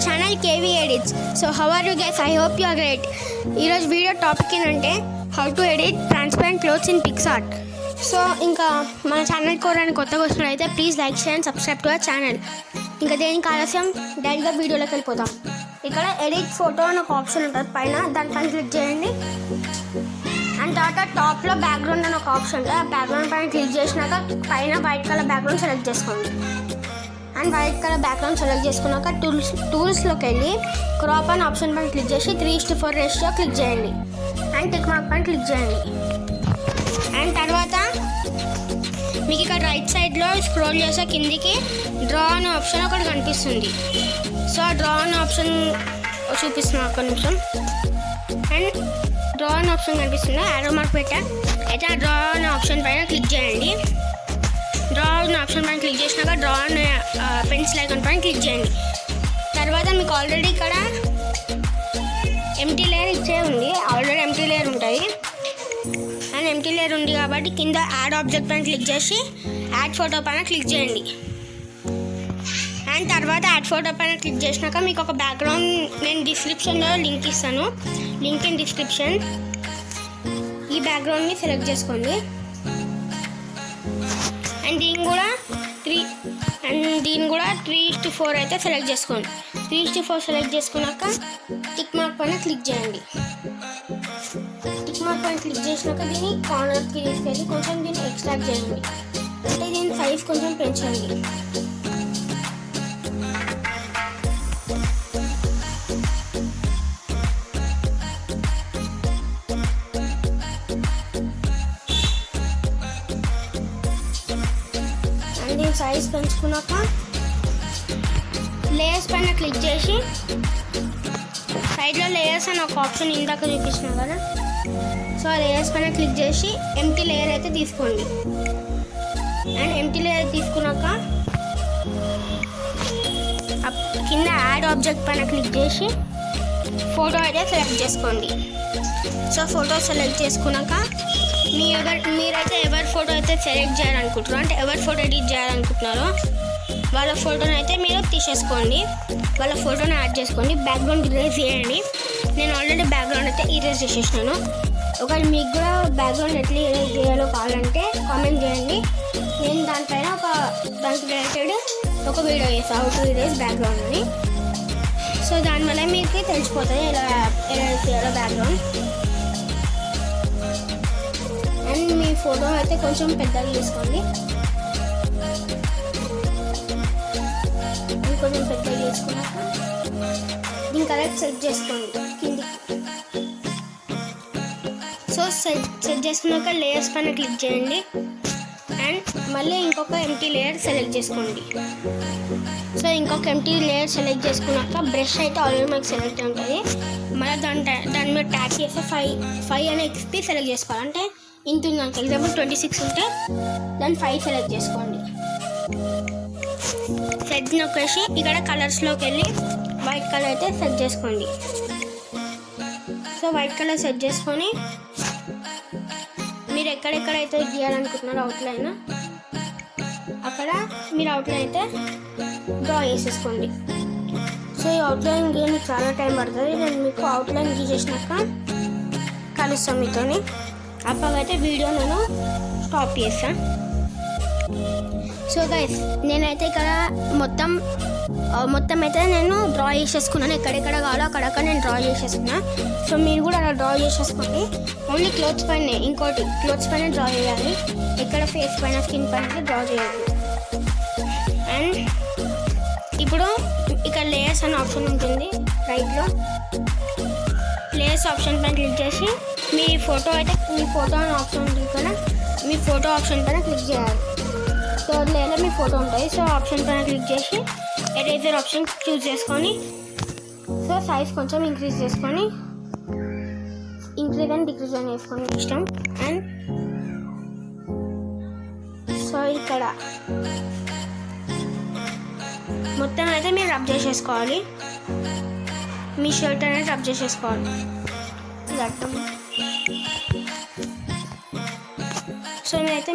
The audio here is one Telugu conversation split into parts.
Channel KV edits. So how are you guys? I hope you are great. ఈరోజు వీడియో టాపిక్ ఏంటంటే how to edit transparent clothes in PicsArt. So ఇంకా మన ఛానల్ కూడా కొత్తగా వచ్చినట్లయితే please like share and subscribe to our channel. ఇంకా దేనికి ఆలస్యం, డైరెక్ట్గా వీడియోలోకి వెళ్ళిపోతాం. ఇక్కడ ఎడిట్ ఫోటో అని ఒక ఆప్షన్ ఉంటుంది పైన, దానిపైన క్లిక్ చేయండి. అండ్ తర్వాత టాప్లో బ్యాక్గ్రౌండ్ అని ఒక ఆప్షన్ ఉంటుంది. ఆ బ్యాక్గ్రౌండ్ పైన క్లిక్ చేసినాక పైన వైట్ కలర్ బ్యాక్గ్రౌండ్ సెలెక్ట్ చేసుకోండి. And white colour background select చేసుకున్నాక టూల్స్లోకి వెళ్ళి క్రాప్ అని ఆప్షన్ పైన క్లిక్ చేసి 3:4 రేషియో క్లిక్ చేయండి. అండ్ టిక్ మార్క్ పైన క్లిక్ చేయండి. అండ్ తర్వాత మీకు ఇక్కడ రైట్ సైడ్లో స్క్రోల్ చేసే కిందికి డ్రా అనే ఆప్షన్ ఒకటి కనిపిస్తుంది. సో ఆ డ్రా అనే ఆప్షన్ చూపిస్తున్నాను ఒక్క నిమిషం. అండ్ డ్రా అనే ఆప్షన్ కనిపిస్తుంది, యారో మార్క్ పెట్టా. అయితే ఆ డ్రా అనే ఆప్షన్ పైన క్లిక్ చేయండి. డ్రా అనే ఆప్షన్ పైన క్లిక్ చేసినాక డ్రా అనే పెన్సిల్ ఐకాన్ పైన క్లిక్ చేయండి. తర్వాత మీకు ఆల్రెడీ ఇక్కడ ఎంటీ లేయర్ ఇచ్చే ఉంది, ఆల్రెడీ ఎంటీ లేయర్ ఉంటుంది. అండ్ ఎంటీ లేయర్ ఉంది కాబట్టి కింద యాడ్ ఆబ్జెక్ట్ పైన క్లిక్ చేసి యాడ్ ఫోటో పైన క్లిక్ చేయండి. అండ్ తర్వాత యాడ్ ఫోటో పైన క్లిక్ చేసినాక మీకు ఒక బ్యాక్గ్రౌండ్ నేను డిస్క్రిప్షన్లో లింక్ ఇస్తాను, లింక్ ఇన్ డిస్క్రిప్షన్. ఈ బ్యాక్గ్రౌండ్ని సెలెక్ట్ చేసుకోండి. అండ్ దీన్ని కూడా 3:4 అయితే సెలెక్ట్ చేసుకోండి. 3:4 సెలెక్ట్ చేసుకున్నాక టిక్ మార్క్ పైన క్లిక్ చేయండి. టిక్ మార్క్ పైన క్లిక్ చేసినాక దీన్ని కార్నర్కి తీసుకెళ్ళి కొంచెం దీన్ని ఎక్స్ట్రాక్ట్ చేయండి. అంటే దీని సైజ్ కొంచెం పెంచండి. దీని సైజ్ పెంచుకున్నాక లేయర్స్ పైన క్లిక్ చేసి సైడ్లో లేయర్స్ అని ఒక ఆప్షన్ ఇందాక చూపించినా కదా, సో ఆ లేయర్స్ పైన క్లిక్ చేసి ఎంటీ లేయర్ అయితే తీసుకోండి. అండ్ ఎంటీ లేయర్ తీసుకున్నాక కింద యాడ్ ఆబ్జెక్ట్ పైన క్లిక్ చేసి ఫోటో అయితే సెలెక్ట్ చేసుకోండి. సో ఫోటో సెలెక్ట్ చేసుకున్నాక మీరైతే ఎవరి ఫోటో అయితే సెలెక్ట్ చేయాలనుకుంటున్నారో, అంటే ఎవరి ఫోటో ఎడిట్ చేయాలనుకుంటున్నారో వాళ్ళ ఫోటోని అయితే మీరు తీసేసుకోండి. వాళ్ళ ఫోటోని యాడ్ చేసుకోండి. బ్యాక్గ్రౌండ్ ఇరేజ్ చేయండి. నేను ఆల్రెడీ బ్యాక్గ్రౌండ్ అయితే ఇరేజ్ చేసేసినాను. ఒకవేళ మీకు కూడా బ్యాక్గ్రౌండ్ ఎట్లా ఇరేజ్ చేయాలో కావాలంటే కామెంట్ చేయండి. నేను దానిపైన దానికి రిలేటెడ్ ఒక వీడియో చేస్తాను, హౌ టు ఇరేజ్ బ్యాక్గ్రౌండ్ అని. సో దానివల్ల మీకు తెలిసిపోతుంది ఎలా ఇరేజ్ చేయాలో బ్యాక్గ్రౌండ్. అండ్ మీ ఫోటో అయితే కొంచెం పెద్దగా తీసుకోండి. కొంచెం పెద్దగా తీసుకున్నాక దీని కలర్ సెట్ చేసుకోండి కిందికి. సో సెట్ చేసుకున్నాక లేయర్స్ పైన క్లిక్ చేయండి. అండ్ మళ్ళీ ఇంకొక ఎంటీ లేయర్ సెలెక్ట్ చేసుకోండి. సో ఇంకొక ఎంటీ లేయర్ సెలెక్ట్ చేసుకున్నాక బ్రష్ అయితే ఆల్రెడీ మనకు సెలెక్ట్ ఉంటుంది. మళ్ళీ దాని మీద ట్యాప్ చేస్తే 5 అనే ఎక్స్పీ సెలెక్ట్ చేసుకోవాలి. అంటే ఇంత ఉంది నాకు ఎగ్జాంపుల్ 26 ఉంటే దాన్ని 5 సెలెక్ట్ చేసుకోండి. సెట్ నొక్కేసి ఇక్కడ కలర్స్లోకి వెళ్ళి వైట్ కలర్ అయితే సెట్ చేసుకోండి. సో వైట్ కలర్ సెట్ చేసుకొని మీరు ఎక్కడెక్కడైతే గీయాలనుకుంటున్నారో అవుట్లైన్, అక్కడ మీరు అవుట్లైన్ అయితే డ్రా చేసేసుకోండి. సో ఈ అవుట్లైన్ గీయడానికి చాలా టైం పడుతుంది. నేను మీకు అవుట్లైన్ గీసేసినాక కలుస్తాను మీతోని. అప్పగైతే వీడియో నేను స్టాప్ చేస్తాను. సో గైస్ నేనైతే ఇక్కడ మొత్తం అయితే నేను డ్రా చేసేసుకున్నాను. ఎక్కడెక్కడ కావాలో అక్కడక్కడ నేను డ్రా చేసేసుకున్నాను. సో మీరు కూడా అలా డ్రా చేసేసుకోండి. ఓన్లీ క్లోత్స్ పైన, ఇంకోటి క్లోత్స్ పైన డ్రా చేయాలి. ఎక్కడ ఫేస్ పైన, స్కిన్ పైన డ్రా చేయాలి. అండ్ ఇప్పుడు ఇక్కడ లేయర్స్ అనే ఆప్షన్ ఉంటుంది రైట్లో. లేయర్స్ ఆప్షన్ పైన క్లిక్ చేసి మీ ఫోటో అనే ఆప్షన్ ఉంటుంది కదా, మీ ఫోటో ఆప్షన్ పైన క్లిక్ చేయాలి. థర్డ్ లేయర్లో మీ ఫోటో ఉంటుంది. సో ఆప్షన్ పైన క్లిక్ చేసి ఎరేజర్ ఆప్షన్ చూస్ చేసుకొని సో సైజ్ కొంచెం ఇంక్రీజ్ చేసుకొని ఇంక్రీజ్ అండ్ డిక్రీజ్ అని వేసుకొని ఇష్టం. అండ్ సో ఇక్కడ మొత్తం అయితే మీరు రబ్ చేసేసుకోవాలి. మీ షర్ట్ అనేది రబ్ చేసేసుకోవాలి. సో నేనైతే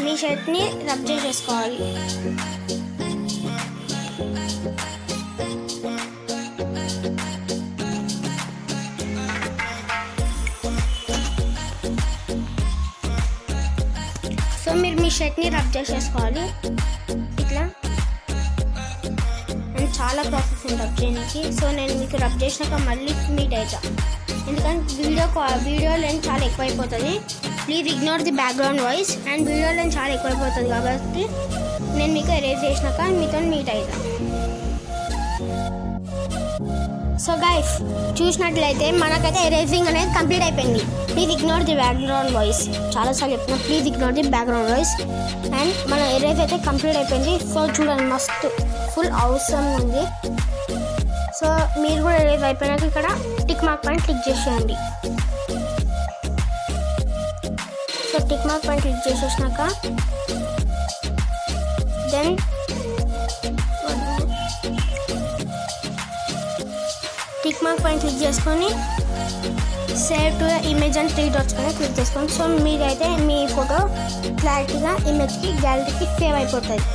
మీ షర్ట్ని రబ్ చేసేసుకోవాలి. సో మీరు మీ షర్ట్ని రబ్ చేసేసుకోవాలి ఇట్లా. అండ్ చాలా ప్రాసెస్ ఉంది రబ్ చేయడానికి. సో నేను మీకు రబ్ చేసినాక మళ్ళీ మీట్ అవుతా, ఎందుకంటే వీడియో లెంత్ చాలా ఎక్కువైపోతుంది. Please ignore the background voice. And video length చాలా ఎక్కువైపోతుంది కాబట్టి నేను మీకు ఎరేజ్ చేసినాక మీతో మీట్ అవుతా. సో గైస్ చూసినట్లయితే మనకైతే ఎరేజింగ్ అనేది కంప్లీట్ అయిపోయింది. Please ignore the background voice. చాలాసార్లు చెప్తున్నా, please ignore the background voice. And మన ఎరేజ్ అయితే కంప్లీట్ అయిపోయింది. సో చూడండి, మస్తు ఫుల్ అవసరం ఉంది. సో మీరు కూడా ఎరేజ్ అయిపోయినాక ఇక్కడ టిక్ మార్క్ పైన క్లిక్ చేసేయండి. సో టిక్ మార్క్ పైన క్లిక్ చేసేసినాక దెన్ టిక్ మార్క్ పైన క్లిక్ చేసుకొని సేవ్ టు ఇమేజ్ అని 3 డాట్స్ పైన క్లిక్ చేసుకోండి. సో మీరైతే మీ ఫోటో క్లారిటీగా ఇమేజ్కి గ్యాలరీకి సేవ్ అయిపోతుంది.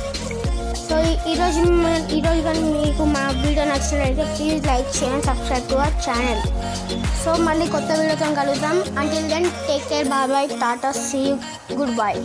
సో ఈరోజు కానీ మీకు మా వీడియో నచ్చినట్లయితే ప్లీజ్ లైక్ చేయండి, subscribe to our channel. So మళ్ళీ కొత్త వీడియోతో కలుద్దాం. Until then take care, bye bye, tata, see you, good bye.